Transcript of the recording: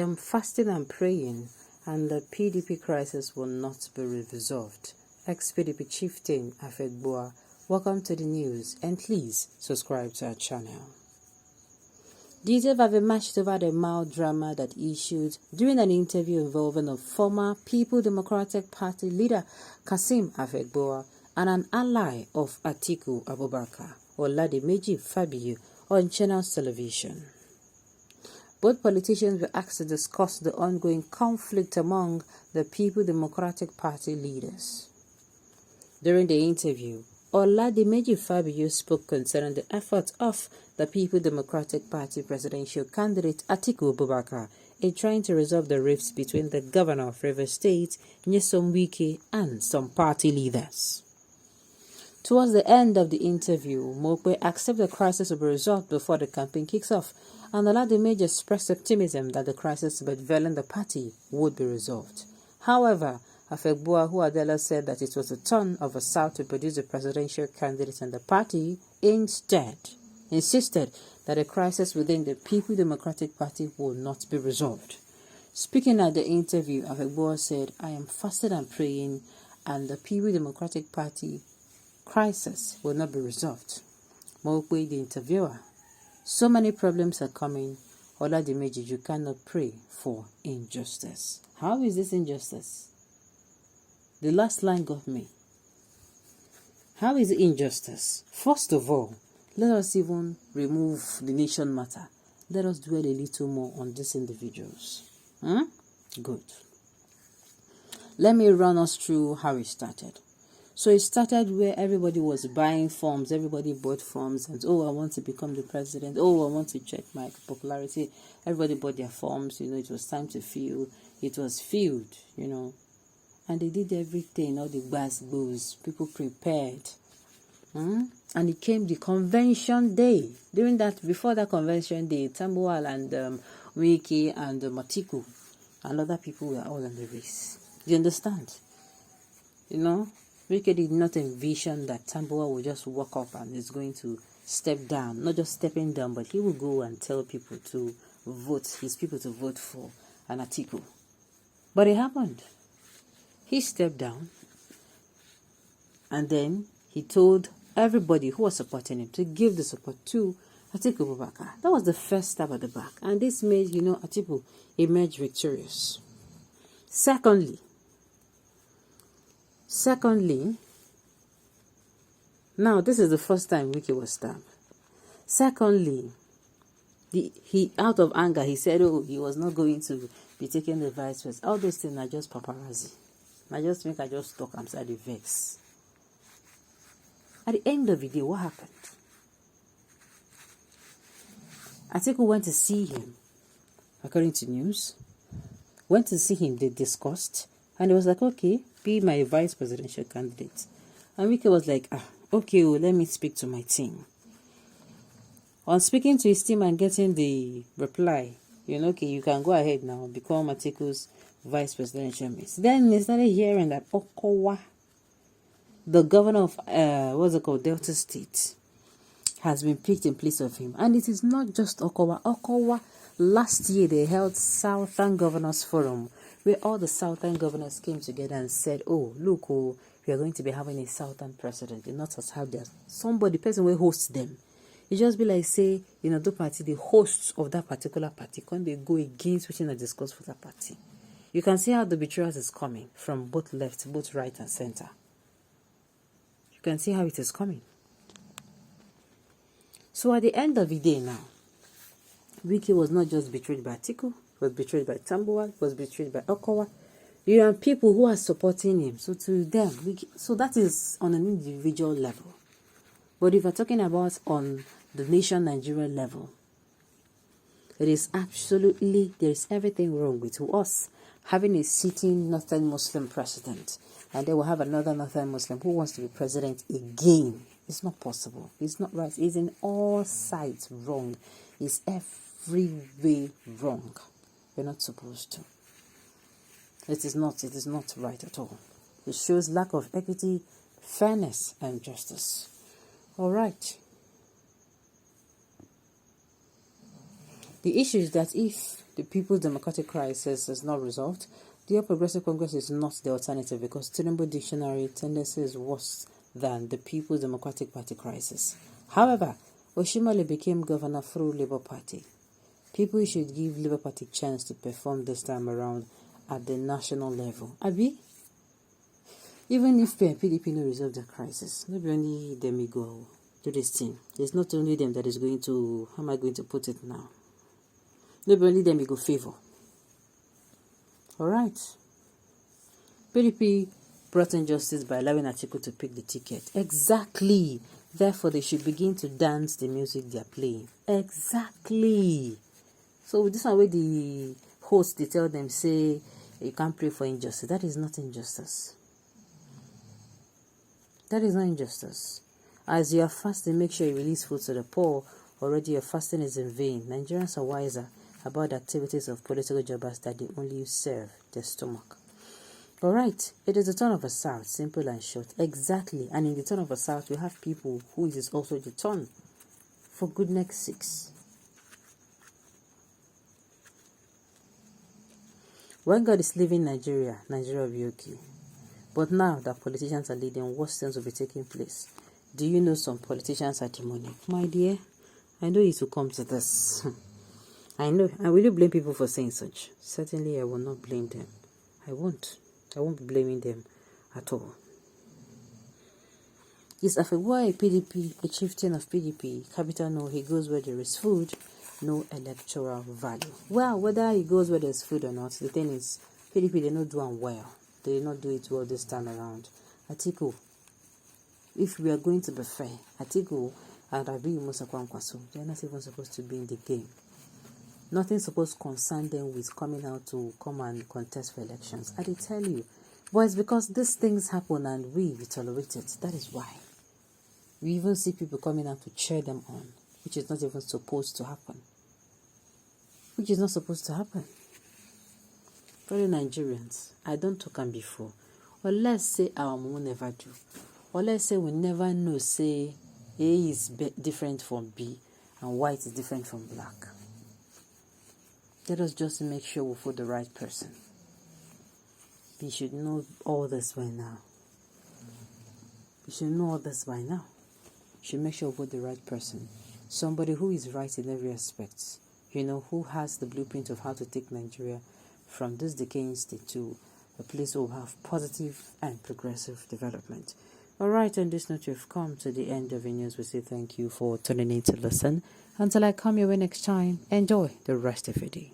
am fasting and praying, and the PDP crisis will not be resolved. Ex-PDP Chieftain Afegboa, welcome to the news, and please subscribe to our channel. Details have emerged over the mild drama that issued during an interview involving a former People Democratic Party leader, Kasim Afegboa, and an ally of Atiku Abubakar, Oladimeji Fabiyi, on Channels Television. Both politicians were asked to discuss the ongoing conflict among the People Democratic Party leaders. During the interview, Oladimeji Fabiyi spoke concerning the efforts of the People Democratic Party presidential candidate Atiku Abubakar in trying to resolve the rifts between the governor of Rivers State, Nyesom Wike, and some party leaders. Towards the end of the interview, Mokwe accepted the crisis will be resolved before the campaign kicks off, and Oladimeji expressed optimism that the crisis bedevailing the party would be resolved. However, Afegboa, who Adela said that it was the turn of the South to produce a presidential candidate in the party, instead insisted that the crisis within the People Democratic Party will not be resolved. Speaking at the interview, Afegboa said, "I am fasting and praying, and the People Democratic Party crisis will not be resolved." Mokwe, the interviewer, "So many problems are coming. Oladimeji, you cannot pray for injustice." How is this injustice? The last line got me. How is it injustice? First of all, let us even remove the nation matter. Let us dwell a little more on these individuals. Good. Let me run us through how it started. So it started where everybody was buying forms. Everybody bought forms and, I want to become the president. I want to check my popularity. Everybody bought their forms. It was time to fill. It was filled, And they did everything, all the booze. People prepared. And it came the convention day. Before that convention day, Tambuwal and Wiki and Matiku and other people were all in the race. Do you understand? Wiki did not envision that Tambuwal would just walk up and is going to step down. Not just stepping down, but he will go and tell people to vote, his people to vote for an Atiku. But it happened. He stepped down, and then he told everybody who was supporting him to give the support to Atiku Abubakar. That was the first stab at the back, and this made, Atiku emerge victorious. Secondly, now this is the first time Wiki was stabbed. Secondly, he out of anger, he said, he was not going to be taking the vice president. All those things are just paparazzi. I just talk, I'm sorry, the vex. At the end of the day, what happened? Atiku went to see him, according to news. Went to see him, they discussed, and it was like, okay, be my vice presidential candidate. And Wike was like, okay, let me speak to my team. On speaking to his team and getting the reply, okay, you can go ahead now, become Atiku's vice presidential mate. Then they started hearing that Okowa, the governor of Delta State, has been picked in place of him. And it is not just Okowa. Okowa, last year they held Southern Governors Forum, where all the Southern governors came together and said, look, we are going to be having a Southern president. And not us have there. Person will host them. It just be like, say, the party, the hosts of that particular party, can they go against which they discuss for that party? You can see how the betrayal is coming from both left, both right and center. You can see how it is coming. So at the end of the day now, Wike was not just betrayed by Atiku, was betrayed by Tambuwal, was betrayed by Okowa. You have people who are supporting him. So to them, so that is on an individual level. But if we're talking about on the nation Nigeria level, there is everything wrong with us having a sitting Northern Muslim president, and they will have another Northern Muslim who wants to be president again. It's not possible. It's not right. It's in all sides wrong. It's every way wrong. We're not supposed to. It is not right at all. It shows lack of equity, fairness, and justice. All right. The issue is that if the People's Democratic Crisis is not resolved, the All Progressive Congress is not the alternative, because Tinubu dictionary tendency is worse than the People's Democratic Party crisis. However, Oshimole became governor through Labour Party. People should give Labour Party chance to perform this time around at the national level. Abi? Even if PDP no resolve the crisis, not only them will go do this thing. It's not only them that is going to, how am I going to put it now? Not only them will go favor. Alright. PDP brought in justice by allowing Atiku to pick the ticket. Exactly. Therefore, they should begin to dance the music they are playing. Exactly. So this one where the host, they tell them, say, you can't pray for injustice. That is not injustice. That is not injustice. As you are fasting, make sure you release food to the poor. Already your fasting is in vain. Nigerians are wiser about the activities of political jobbers that they only serve their stomach. Alright, it is the turn of the South, simple and short. Exactly. And in the turn of the South, we have people who it is also the turn. For goodness sakes. When God is leaving Nigeria, Nigeria will be okay. But now that politicians are leading, worse things will be taking place. Do you know some politicians are demonic? My dear, I know it will come to this. I know. And will you blame people for saying such? Certainly I will not blame them. I won't. I won't be blaming them at all. Is Afegwa a PDP, a chieftain of PDP? Capital no, he goes where there is food, no electoral value. Well, whether he goes where there's food or not, the thing is, PDP, they not doing well. They did not do it well this time around. Atiku, if we are going to be fair, Atiku and Rabi Musa Kwankwaso, they are not even supposed to be in the game. Nothing supposed to concern them with coming out to come and contest for elections. I did tell you. But it's because these things happen and we tolerate it. That is why. We even see people coming out to cheer them on, which is not even supposed to happen. Which is not supposed to happen. Fellow Nigerians, I don't talk on before. Or let's say our mom never do. Or let's say we never know, say A is different from B and white is different from black. Let us just make sure we vote the right person. We should know all this by now. We should know all this by now. We should make sure we vote the right person. Somebody who is right in every aspect. You know, who has the blueprint of how to take Nigeria from this decaying state to a place where we have positive and progressive development. Alright, on this note, we've come to the end of the news. We say thank you for tuning in to listen. Until I come your way next time, enjoy the rest of your day.